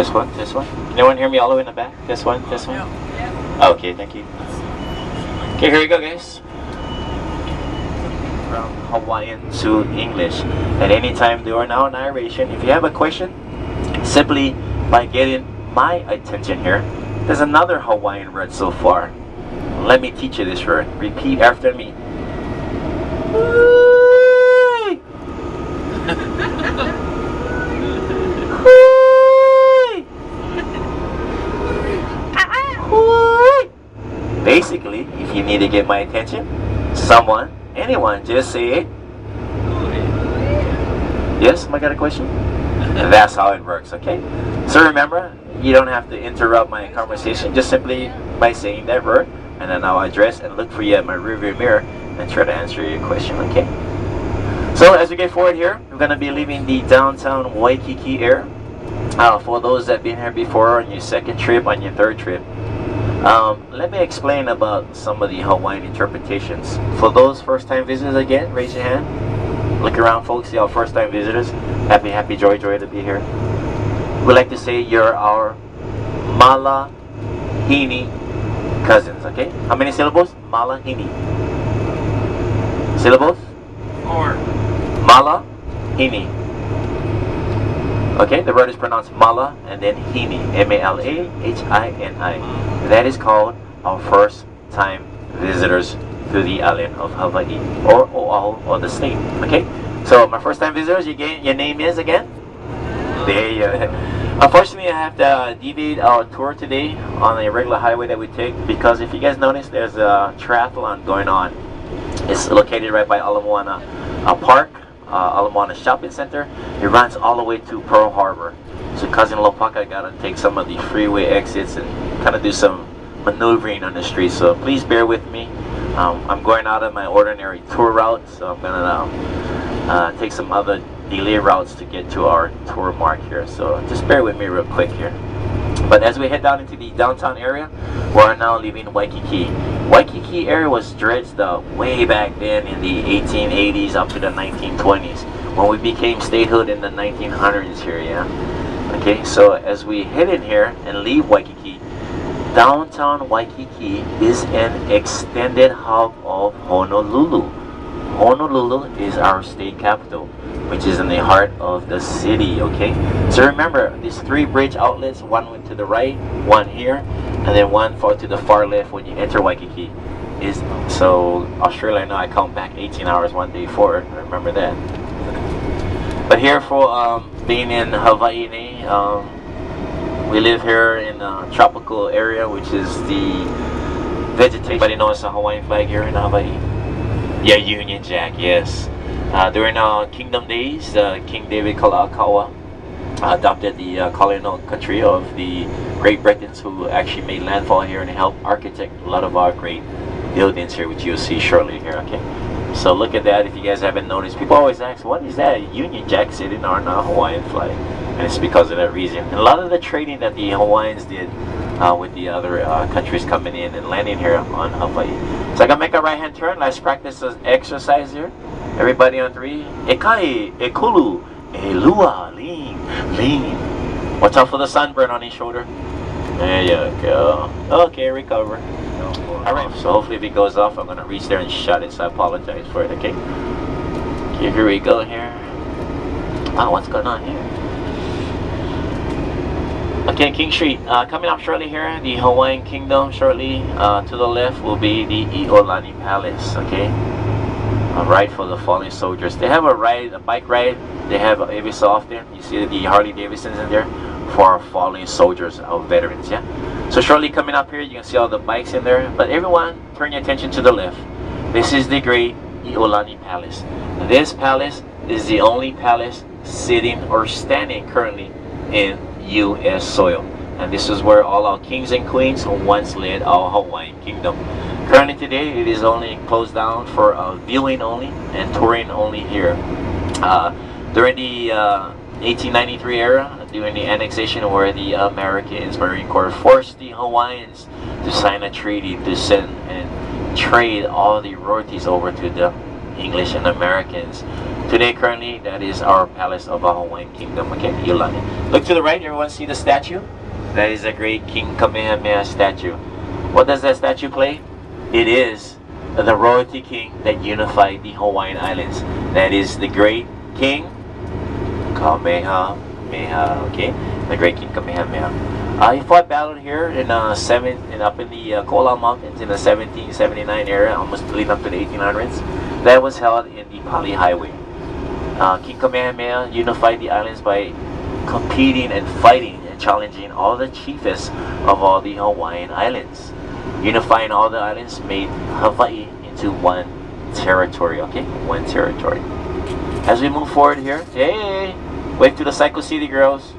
This one, this one. Can anyone hear me all the way in the back? This one, this one. Okay, thank you. Okay, here we go, guys. From Hawaiian to English. At any time during our narration, if you have a question, simply by getting my attention here. There's another Hawaiian word so far. Let me teach you this word. Repeat after me. Basically, if you need to get my attention, someone, anyone, just say it. Yes, I got a question? That's how it works, okay? So remember, you don't have to interrupt my conversation, just simply by saying that word, and then I'll address and look for you at my rearview mirror and try to answer your question, okay? So as we get forward here, we're going to be leaving the downtown Waikiki area. For those that have been here before on your second trip, on your third trip, let me explain about some of the Hawaiian interpretations. For those first-time visitors again, raise your hand. Look around, folks, see our first-time visitors. Happy, happy, joy, joy to be here. We like to say you're our Malahini cousins, okay? How many syllables? Malahini. Syllables? 4. Malahini. Okay, the word is pronounced Mala and then Hini. M-A-L-A-H-I-N-I. That is called our first-time visitors to the island of Hawaii or Oahu or the state. Okay, so my first-time visitors, your name is again? There you go. Unfortunately, I have to deviate our tour today on a regular highway that we take because if you guys notice, there's a triathlon going on. It's located right by Ala Moana Park, Ala Moana Shopping Center. It runs all the way to Pearl Harbor. So Cousin Lopaka got to take some of the freeway exits and kind of do some maneuvering on the street. So please bear with me. I'm going out of my ordinary tour route, so I'm going to take some other delay routes to get to our tour mark here. So just bear with me real quick here. But as we head down into the downtown area, we're now leaving Waikiki. Waikiki area was dredged up way back then in the 1880s up to the 1920s when we became statehood in the 1900s here, yeah? Okay, so as we head in here and leave Waikiki, downtown Waikiki is an extended hub of Honolulu. Honolulu is our state capital, which is in the heart of the city, okay? So remember, these 3 bridge outlets, one went to the right, one here, and then one to the far left when you enter Waikiki. So Australia, I know I count back 18 hours one day forward, remember that. But here for being in Hawaii, we live here in a tropical area, which is the vegetation. Everybody knows the Hawaiian flag here in Hawaii? Yeah, Union Jack, yes. During our kingdom days, King David Kalakaua adopted the colonial country of the Great Britons, who actually made landfall here and helped architect a lot of our great buildings here, which you'll see shortly here, okay? So look at that if you guys haven't noticed. People always ask, what is that? Union Jack sitting on a Hawaiian flag. And it's because of that reason. And a lot of the trading that the Hawaiians did with the other countries coming in and landing here on Hawaii. So I gotta make a right hand turn. Let's practice this exercise here. Everybody on 3. Ekai, ekulu, elua, lean, lean. Watch out for the sunburn on his shoulder. There you go. Okay, recover. Alright, so hopefully if it goes off, I'm gonna reach there and shut it, so I apologize for it, okay? Okay, here we go here. Wow, what's going on here? Okay, King Street, coming up shortly here, the Hawaiian Kingdom shortly. To the left will be the Iolani Palace, okay? A ride for the fallen soldiers. They have a bike ride, they have every so often. You see the Harley Davidsons in there for our fallen soldiers, our veterans, yeah? So shortly coming up here, you can see all the bikes in there. But everyone, turn your attention to the left. This is the great Iolani Palace. This palace is the only palace sitting or standing currently in U.S. soil. And this is where all our kings and queens once led our Hawaiian kingdom. Currently today, it is only closed down for viewing only and touring only here. During the 1893 era, during the annexation where the Americans Marine Corps forced the Hawaiians to sign a treaty to send and trade all the royalties over to the English and Americans Today, currently, that is our palace of our Hawaiian kingdom. Okay, Iolani. Look to the right. Everyone see the statue? That is a great King Kamehameha statue. What does that statue play? It is the royalty king that unified the Hawaiian Islands. That is the great King Kamehameha. Okay, the great King Kamehameha. He fought battle here in up in the Kola Mountains in the 1779 era, almost leading up to the 1800s. That was held in the Pali Highway. King Kamehameha unified the islands by competing and fighting and challenging all the chiefs of all the Hawaiian islands. Unifying all the islands made Hawaii into one territory. Okay, one territory. As we move forward here, hey, wave to the Psycho City girls.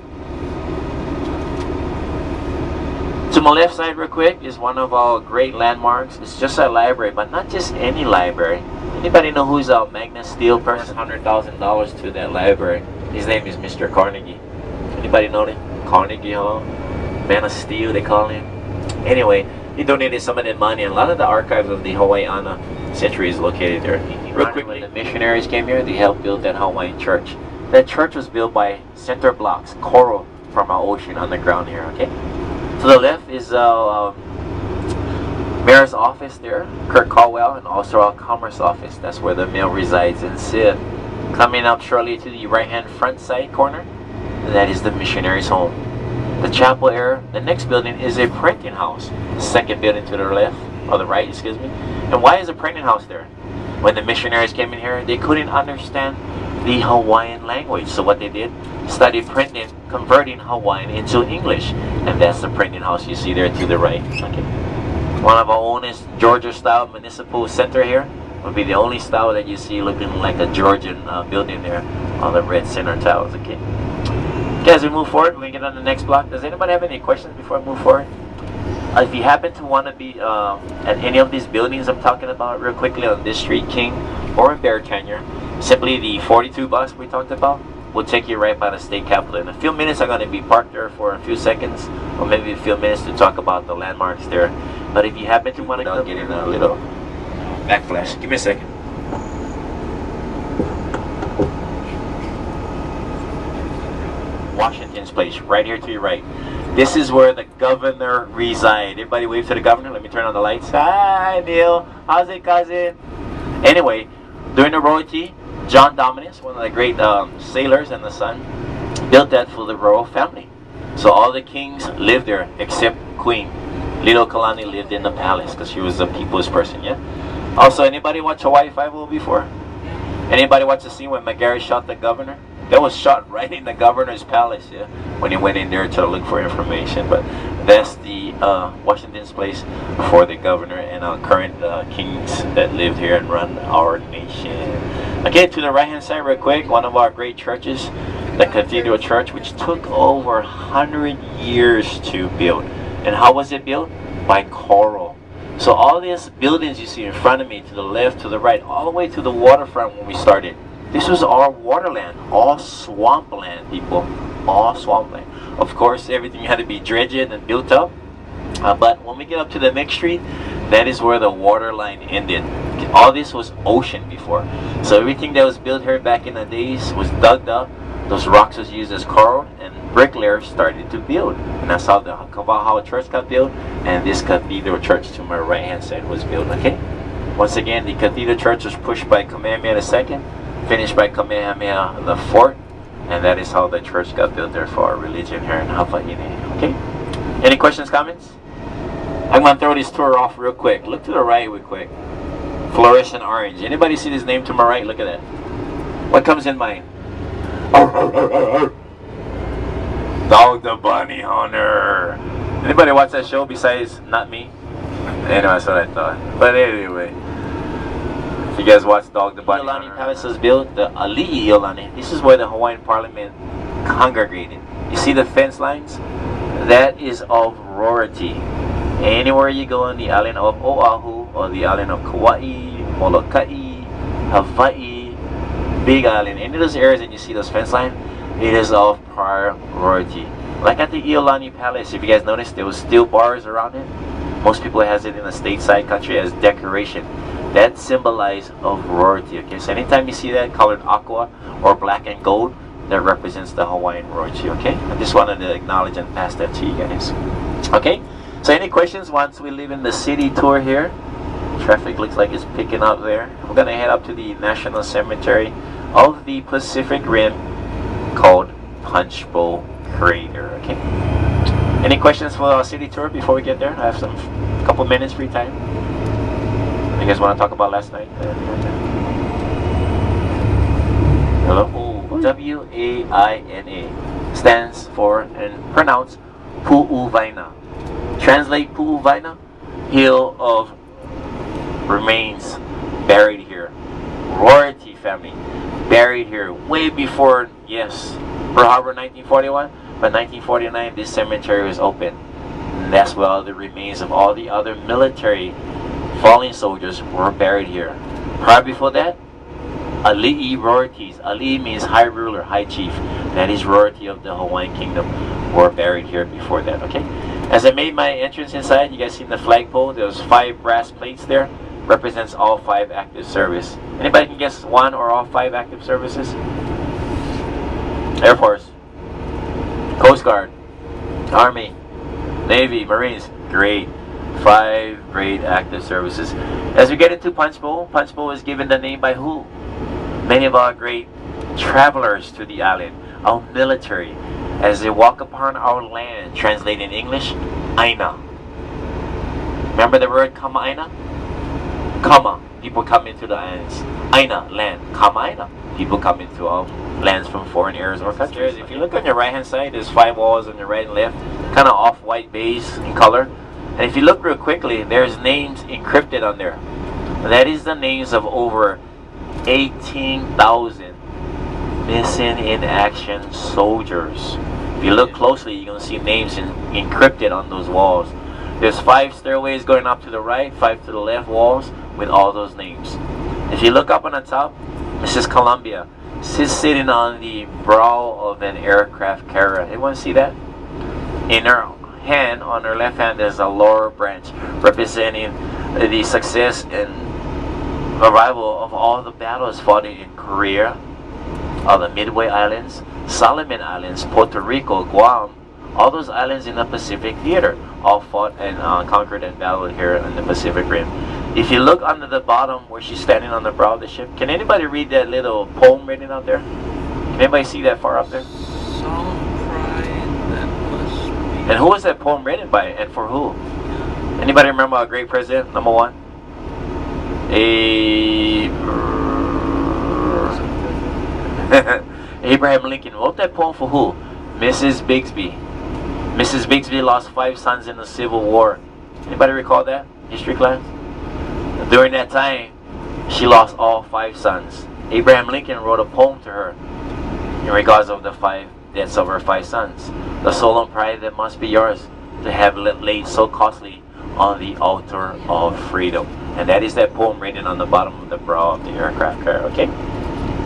To my left side real quick is one of our great landmarks. It's just a library, but not just any library. Anybody know who's a Magna Steel person? $100,000 to that library. His name is Mr. Carnegie. Anybody know him? Carnegie, huh? Man of Steel, they call him. Anyway, he donated some of that money, and a lot of the archives of the Hawaiiana century is located there. Real quick, when the missionaries came here, they helped build that Hawaiian church. That church was built by center blocks, coral from our ocean underground here, okay? To the left is Mayor's office there, Kirk Caldwell, and also our Commerce office. That's where the mayor resides in Civ. Coming up shortly to the right-hand front side corner, that is the missionaries' home. The chapel area, the next building is a printing house. Second building to the left, or the right, excuse me. And why is a printing house there? When the missionaries came in here, they couldn't understand the Hawaiian language. So what they did, studied printing, converting Hawaiian into English. And that's the printing house you see there to the right. Okay. One of our oldest Georgia-style municipal center here would be the only style that you see looking like a Georgian building there on the red center tiles. Okay. Okay, as we move forward, we get on the next block. Does anybody have any questions before I move forward? If you happen to want to be at any of these buildings I'm talking about real quickly on this street, King or Bear Canyon, simply the 42 bus we talked about will take you right by the state capitol. In a few minutes, I'm going to be parked there for a few seconds, or maybe a few minutes to talk about the landmarks there. But if you happen to want to get in a little backflash, give me a second. Washington's place, right here to your right. This is where the governor resides. Everybody wave to the governor. Let me turn on the lights. Hi, Neil. How's it, cousin? Anyway, during the royalty, John Dominus, one of the great sailors and the son, built that for the royal family. So all the kings lived there except Queen. Little Kalani lived in the palace because she was a people's person, yeah? Also, anybody watch Hawaii Five-0 before? Anybody watch the scene when McGarry shot the governor? That was shot right in the governor's palace, yeah, when he went in there to look for information. But that's the Washington's place for the governor and our current kings that lived here and run our nation. Okay, to the right-hand side real quick, one of our great churches, the Cathedral Church, which took over 100 years to build. And how was it built? By coral. So all these buildings you see in front of me, to the left, to the right, all the way to the waterfront when we started, this was all waterland, all swampland, people, all swampland. Of course, everything had to be dredged and built up. But when we get up to the next street, that is where the water line ended. All this was ocean before. So everything that was built here back in the days was dug up. Those rocks was used as coral, and bricklayers started to build. And that's how the Kavahawa Church got built, and this Cathedral Church to my right-hand side was built, okay? Once again, the Cathedral Church was pushed by Kamehameha II, finished by Kamehameha IV, and that is how the church got built there for our religion here in Hawaii, okay? Any questions, comments? I'm going to throw this tour off real quick. Look to the right real quick. Fluorescent orange. Anybody see this name to my right? Look at that. What comes in mind? Dog the Bunny Hunter. Anybody watch that show besides not me? Anyway, that's what I thought. But anyway, if you guys watch Dog the Bunny Hunter. Iolani Palace was built, the Ali'i Iolani. This is where the Hawaiian Parliament congregated. You see the fence lines? That is of royalty. Anywhere you go on the island of Oahu, or the island of Kauai, Molokai, Hawaii, Big Island, any of those areas that you see those fence lines, it is of priority. Like at the Iolani Palace, if you guys noticed, there was steel bars around it. Most people has it in the stateside country as decoration. that symbolize of royalty. Okay, so anytime you see that colored aqua or black and gold, that represents the Hawaiian royalty. Okay, I just wanted to acknowledge and pass that to you guys. Okay, so any questions once we leave in the city tour here? Traffic looks like it's picking up there. We're gonna head up to the National Cemetery of the Pacific Rim called Punch Bowl Crater. Okay, any questions for our city tour before we get there? I have some couple minutes free time. You guys want to talk about last night? Hello? W-A-I-N-A stands for and pronounce Pu'uwaina. Translate Pu'uwaina, hill of remains buried here. Royalty family buried here way before, yes, Pearl Harbor 1941, but 1949 this cemetery was open. And that's where all the remains of all the other military fallen soldiers were buried here. Prior before that, Ali'i royalties. Ali'i means high ruler, high chief. That is royalty of the Hawaiian kingdom were buried here before that. Okay. As I made my entrance inside, you guys seen the flagpole? There's 5 brass plates there. Represents all 5 active service. Anybody can guess one or all 5 active services? Air Force, Coast Guard, Army, Navy, Marines. Great. 5 great active services. As we get into Punch Bowl is given the name by who? Many of our great travelers to the island, our military, as they walk upon our land, translated in English, Aina. Remember the word Kama Aina? Kama, people come into the islands. Aina, land. Kama Aina, people come into our lands from foreign areas or countries. If you look on your right hand side, there's 5 walls on your right and left, kind of off-white beige in color. And if you look real quickly, there's names encrypted on there. That is the names of over 18,000 missing in action soldiers. If you look closely, you're going to see names encrypted on those walls. There's 5 stairways going up to the right, 5 to the left walls with all those names. If you look up on the top, Mrs. Columbia. She's sitting on the brow of an aircraft carrier. Anyone see that? In her hand, on her left hand, there's a laurel branch representing the success and arrival of all the battles fought in Korea, all the Midway Islands, Solomon Islands, Puerto Rico, Guam, all those islands in the Pacific Theater, all fought and conquered and battled here in the Pacific Rim. If you look under the bottom where she's standing on the brow of the ship, can anybody read that little poem written out there? Can anybody see that far up there? Solemn pride that must be. And who was that poem written by and for who? Anybody remember our great president, number 1? Abraham Lincoln wrote that poem for who? Mrs. Bixby. Mrs. Bixby lost 5 sons in the Civil War. Anybody recall that? History class? During that time, she lost all 5 sons. Abraham Lincoln wrote a poem to her in regards of the 5 deaths of her 5 sons. The solemn pride that must be yours to have laid so costly on the altar of freedom. And that is that poem written on the bottom of the brow of the aircraft carrier, okay?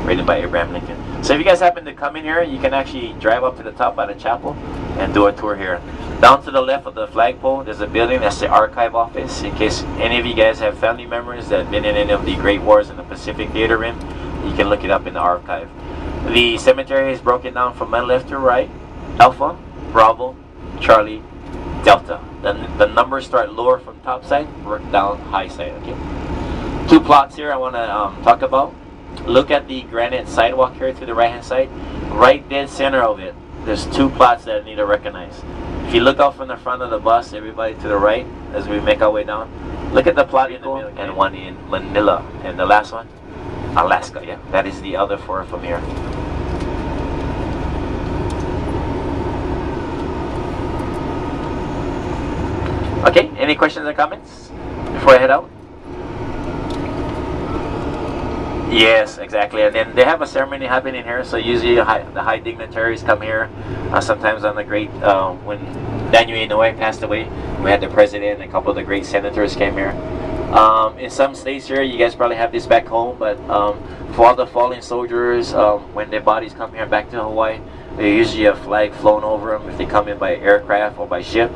Written by Abraham Lincoln. So if you guys happen to come in here, you can actually drive up to the top by the chapel and do a tour here. Down to the left of the flagpole, there's a building that's the archive office. In case any of you guys have family members that have been in any of the great wars in the Pacific Theater Rim, you can look it up in the archive. The cemetery is broken down from my left to right. Alpha, Bravo, Charlie, Delta. The numbers start lower from top side, work down high side, okay? 2 plots here I want to talk about. Look at the granite sidewalk here to the right hand side. Right dead center of it, there's 2 plots that I need to recognize. If you look out from the front of the bus, everybody to the right, as we make our way down, look at the plot in the middle and one in Manila. And the last one, Alaska, yeah? That is the other 4 from here. Okay, any questions or comments before I head out? Yes, exactly. And then they have a ceremony happening here, so usually the high dignitaries come here. Sometimes on the great, when Daniel Inouye passed away, we had the president and a couple of the great senators came here. In some states here, you guys probably have this back home, but for all the fallen soldiers, when their bodies come here back to Hawaii, there's usually a flag flown over them if they come in by aircraft or by ship.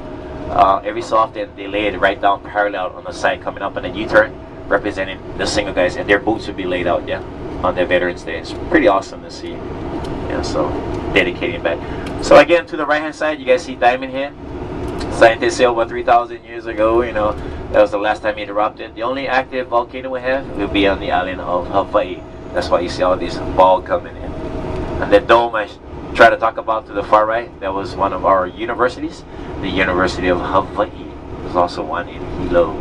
Every so often, they lay it right down parallel on the side coming up on a U-turn representing the single guys, and their boots would be laid out, yeah, on their Veterans Day. It's pretty awesome to see. Yeah, so dedicating back. So again, to the right hand side, you guys see Diamond Head. Scientists say over 3,000 years ago, you know, that was the last time it erupted. The only active volcano we have will be on the island of Hawaii. That's why you see all these balls coming in. And the dome I try to talk about to the far right, that was one of our universities. The University of Hawaii. There's also one in Hilo.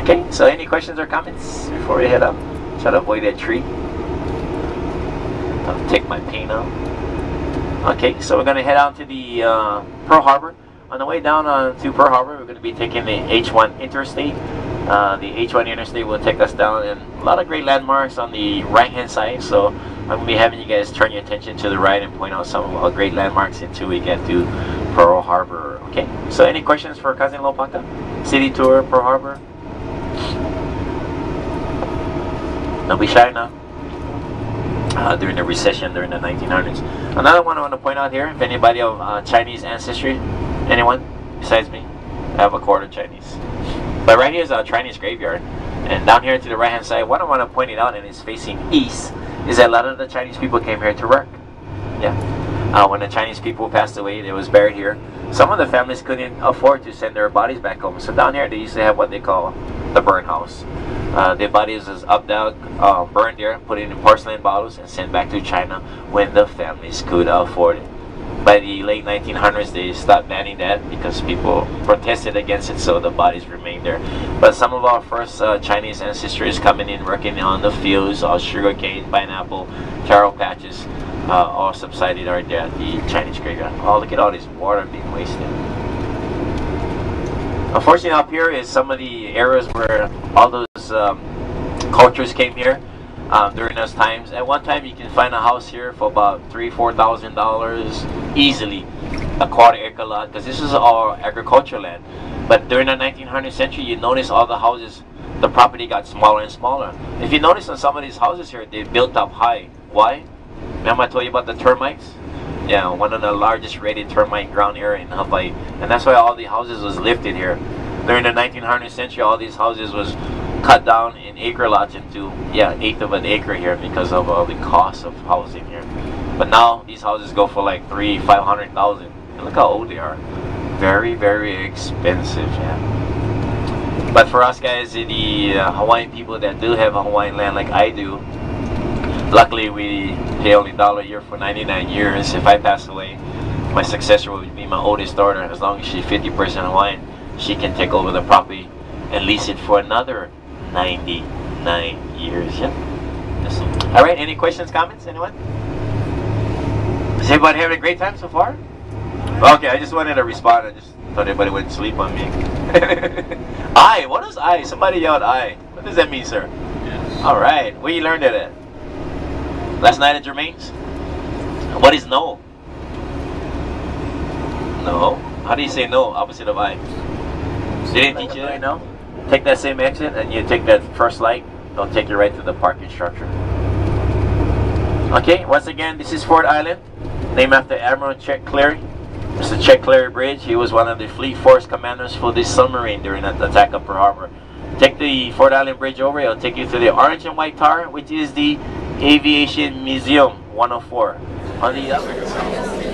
Okay, so any questions or comments before we head up? Try to avoid that tree. I'll take my paint out. Okay, so we're going to head out to the Pearl Harbor. On the way down to Pearl Harbor, we're going to be taking the H1 Interstate. The H1 Interstate will take us down, and a lot of great landmarks on the right-hand side. So I'm going to be having you guys turn your attention to the right and point out some of our great landmarks until we get to Pearl Harbor. Okay, so any questions for Cousin Lopaka? City tour, Pearl Harbor? Don't be shy now. During the recession during the 1900s. Another one I want to point out here, if anybody of Chinese ancestry, anyone besides me, I have a quarter Chinese. But right here is a Chinese graveyard, and down here to the right hand side, what I want to point it out, and it's facing east, is that a lot of the Chinese people came here to work. Yeah. When the Chinese people passed away, they was buried here. Some of the families couldn't afford to send their bodies back home, so down here they used to have what they call the burn house. Their bodies is up down, burned there, put in porcelain bottles, and sent back to China when the families could afford it. By the late 1900s, they stopped banning that because people protested against it, so the bodies remained there. But some of our first Chinese ancestors coming in, working on the fields, all sugarcane, pineapple, taro patches, all subsided right there at the Chinese graveyard. Oh, look at all this water being wasted. Unfortunately, up here is some of the areas where all those cultures came here during those times. At one time, you can find a house here for about $3,000-$4,000 easily, a quarter acre lot, because this is all agricultural land. But during the 1900th century, you notice all the houses, the property got smaller and smaller. If you notice on some of these houses here, they built up high. Why? Remember I told you about the termites? Yeah, one of the largest rated termite ground area in Hawaii, and that's why all the houses was lifted here. During the 1900th century, all these houses was cut down in acre lots into, yeah, 1/8 of an acre here because of all the cost of housing here. But now these houses go for like $300,000-$500,000. And look how old they are. Very, very expensive. Yeah. But for us guys, the Hawaiian people that do have a Hawaiian land like I do, luckily we pay only $1 a year for 99 years. If I pass away, my successor will be my oldest daughter. As long as she's 50% Hawaiian, she can take over the property and lease it for another 99 years. Yeah. Yes. All right. Any questions, comments? Anyone? Is everybody having a great time so far? Okay. I just wanted to respond. I just thought everybody wouldn't sleep on me. I. What is I? Somebody yelled I. What does that mean, sir? Yes. All right. Where you learned it at? Last night at Jermaine's? What is no? No. How do you say no? Opposite of I. They didn't teach you that? No? Take that same exit and you take that first light. They'll take you right to the parking structure. Okay, once again, this is Ford Island, named after Admiral Chet Cleary. Mr. Chet Cleary Bridge. He was one of the Fleet Force commanders for this submarine during the attack of Pearl Harbor. Take the Ford Island Bridge over. It'll take you to the orange and white tower, which is the Aviation Museum 104. On the other side.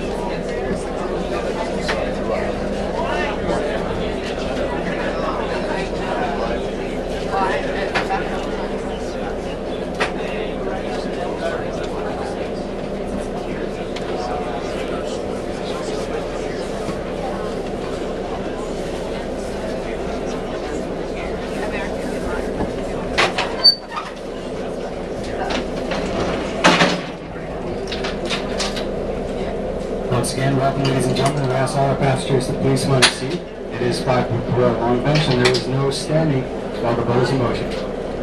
Once again, welcome ladies and gentlemen. We ask all our passengers to please find a seat. It is 5 people on a long bench and there is no standing while the boat is in motion.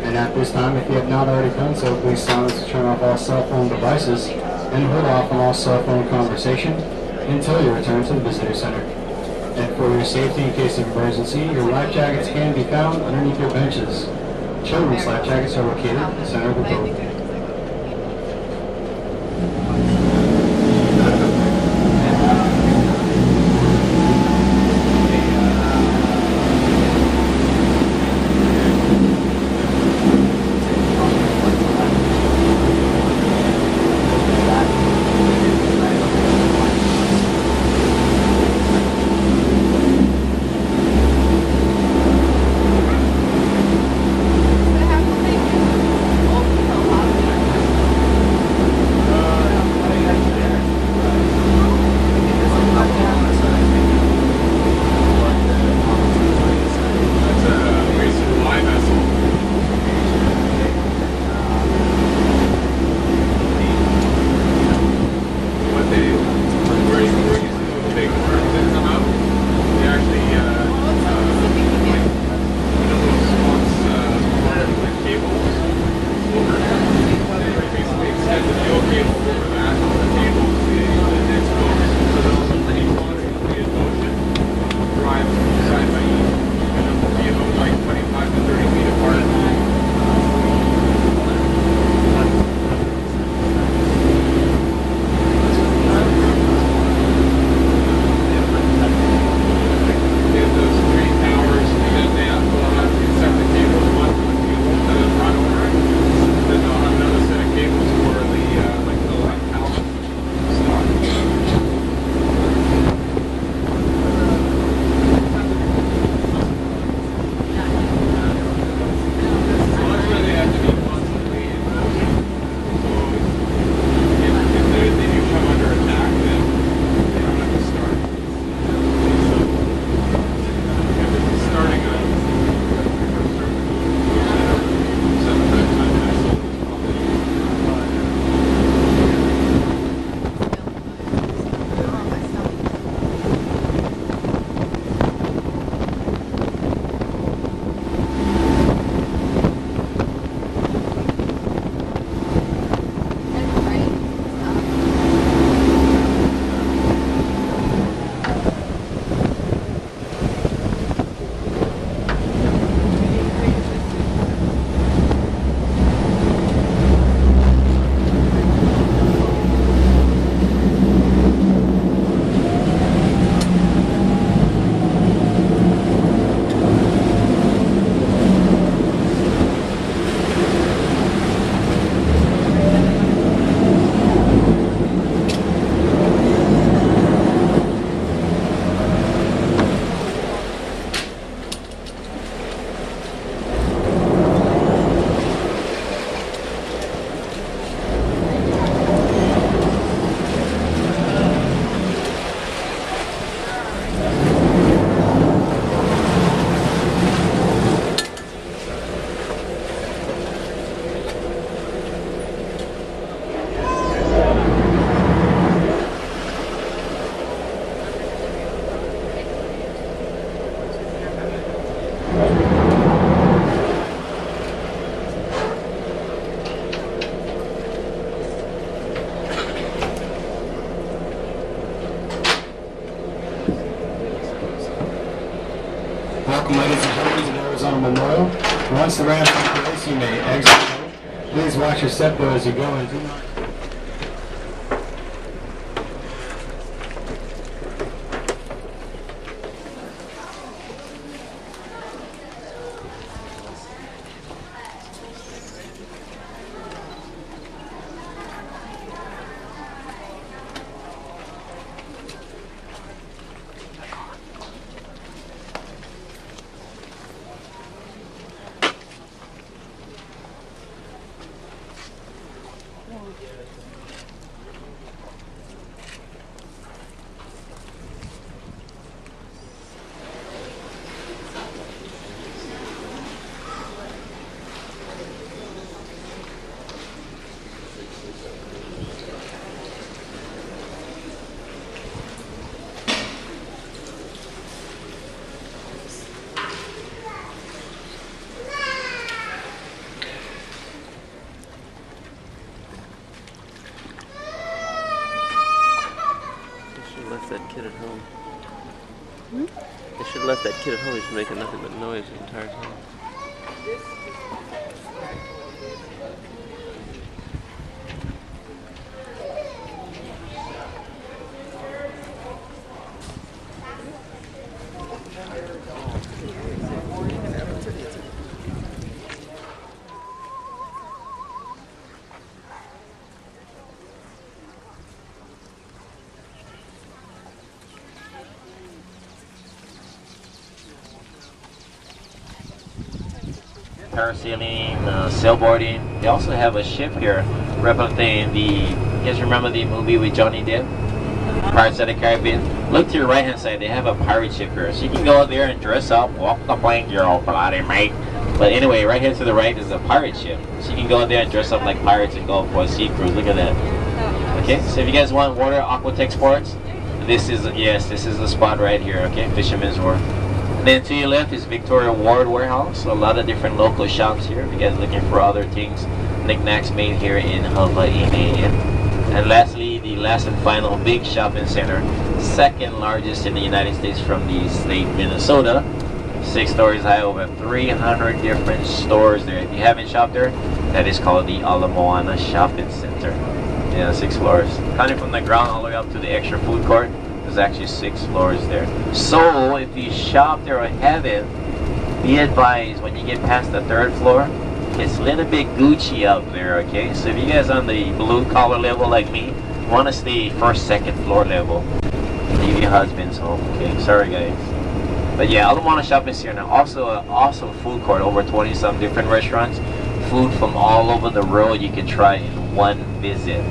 And at this time, if you have not already done so, please silence and turn off all cell phone devices and hold off on all cell phone conversation until you return to the visitor center. And for your safety in case of emergency, your life jackets can be found underneath your benches. Children's life jackets are located in the center of the boat. Welcome, ladies and gentlemen, to the Arizona Memorial. Once the ramp is in place, you may exit. Please watch your step though as you go and do not. Left that kid at home. They should have left that kid at home. He's making nothing but noise the entire time. Parasailing, sailboarding. They also have a ship here replicating the, you guys remember the movie with Johnny Depp? Pirates of the Caribbean? Look to your right hand side, they have a pirate ship here. So you can go out there and dress up, walk the plank, you're all bloody mate. But anyway, right here to the right is a pirate ship. So you can go out there and dress up like pirates and go for a sea cruise. Look at that. Okay, so if you guys want water aquatech sports, this is, yes, this is the spot right here, okay? Fisherman's Wharf. Then to your left is Victoria Ward Warehouse. So a lot of different local shops here. If you guys are looking for other things, knickknacks made here in Hawaii. And lastly, the last and final big shopping center, second largest in the United States from the state Minnesota. 6 stories high, over 300 different stores there. If you haven't shopped there, that is called the Ala Moana Shopping Center. Yeah, 6 floors. Coming from the ground all the way up to the extra food court. There's actually 6 floors there. So if you shop there or haven't, be advised when you get past the 3rd floor, it's a little bit Gucci out there, okay? So if you guys on the blue collar level like me, you want to stay 1st, 2nd floor level. Leave your husband's home, okay? Sorry guys. But yeah, Ala Moana Shopping Center. Also an awesome food court, over 20 some different restaurants. Food from all over the world you can try in one visit.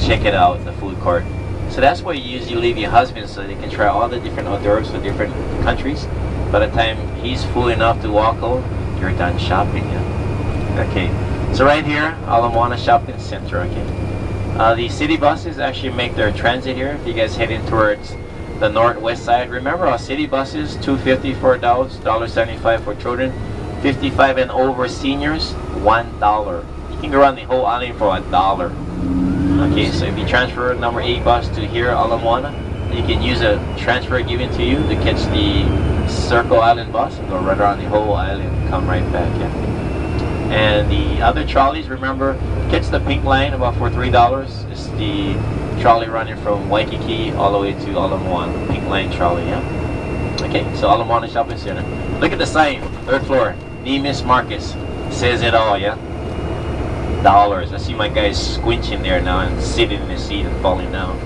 Check it out, the food court. So that's where you usually leave your husband so they can try all the different hors d'oeuvres for different countries. By the time he's full enough to walk home, you're done shopping. Yeah? Okay, so right here, Ala Moana Shopping Center. Okay, the city buses actually make their transit here. If you guys heading towards the northwest side, remember our city buses, $2.50 for adults, $1.75 for children, 55 and over seniors, $1. You can go around the whole island for $1. Okay, so if you transfer number 8 bus to here, Ala Moana, you can use a transfer given to you to catch the Circle Island bus and go right around the whole island, come right back. Yeah. And the other trolleys, remember, catch the pink line about for $3. It's the trolley running from Waikiki all the way to Ala Moana, pink line trolley. Yeah. Okay, so Ala Moana Shopping Center. Look at the sign, 3rd floor, Nemus Marcus, says it all. Yeah. Dollars. I see my guy squinching there now and sitting in his seat and falling down.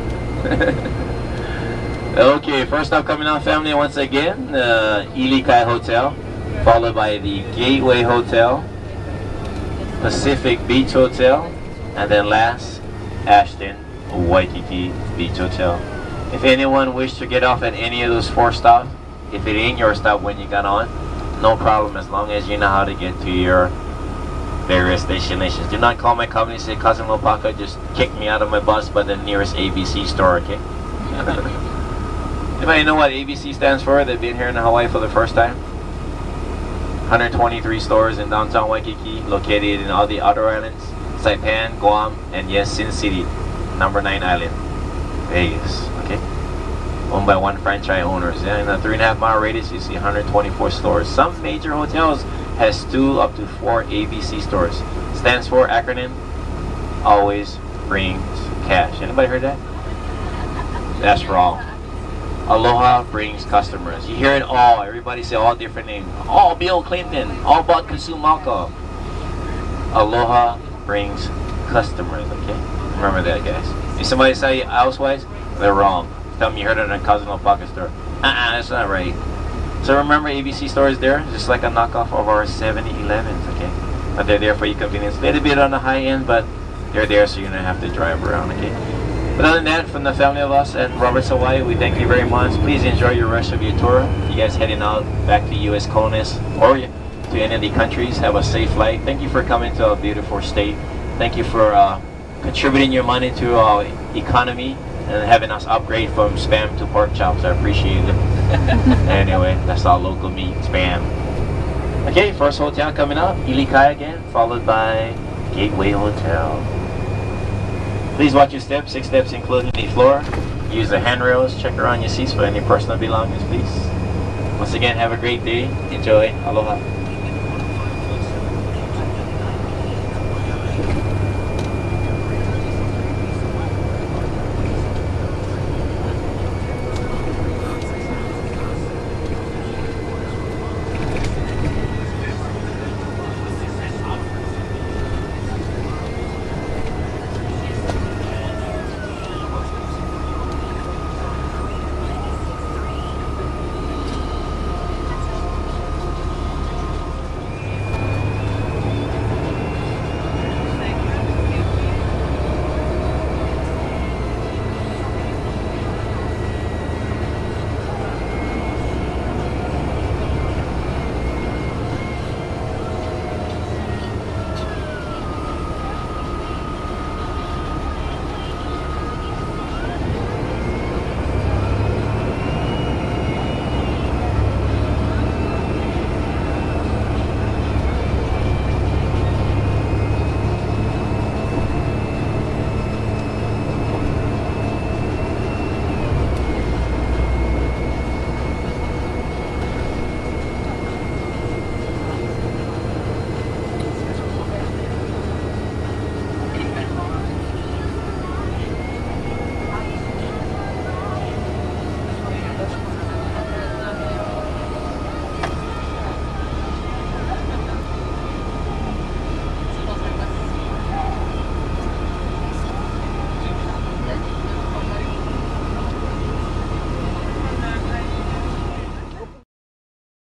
Okay, first up coming out, family, once again, Ilikai Hotel, followed by the Gateway Hotel, Pacific Beach Hotel, and then last, Ashton Waikiki Beach Hotel. If anyone wished to get off at any of those 4 stops, if it ain't your stop when you got on, no problem, as long as you know how to get to your various destinations. Do not call my company and say, Cousin Lopaka just kicked me out of my bus by the nearest ABC store, okay? Anybody know what ABC stands for? They've been here in Hawaii for the first time. 123 stores in downtown Waikiki, located in all the outer islands, Saipan, Guam, and yes, Sin City, number 9 island, Vegas, okay? owned by one franchise owners. Yeah, in a 3.5-mile radius, you see 124 stores. Some major hotels has 2 up to 4 ABC stores. Stands for acronym, always brings cash. Anybody heard that? That's wrong. Aloha brings customers. You hear it all. Everybody say all different names. All Bill Clinton. All about consume alcohol. Aloha brings customers. Okay? Remember that, guys. If somebody say elsewise, they're wrong. Tell me you heard it in a cousin or pocket store. That's not right. So remember, ABC store is there, just like a knockoff of our 7-Elevens. Okay? But they're there for your convenience. A little bit on the high end, but they're there so you don't have to drive around. Okay? But other than that, from the family of us at Roberts, Hawaii, we thank you very much. Please enjoy your rest of your tour. You guys heading out back to U.S. colonies or to any of the countries, have a safe flight. Thank you for coming to our beautiful state. Thank you for contributing your money to our economy and having us upgrade from Spam to pork chops. I appreciate it. Anyway, that's our local meat, Spam. Okay, first hotel coming up, Ilikai again, followed by Gateway Hotel. Please watch your steps, 6 steps including the floor. Use the handrails, check around your seats for any personal belongings, please. Once again, have a great day. Enjoy. Aloha.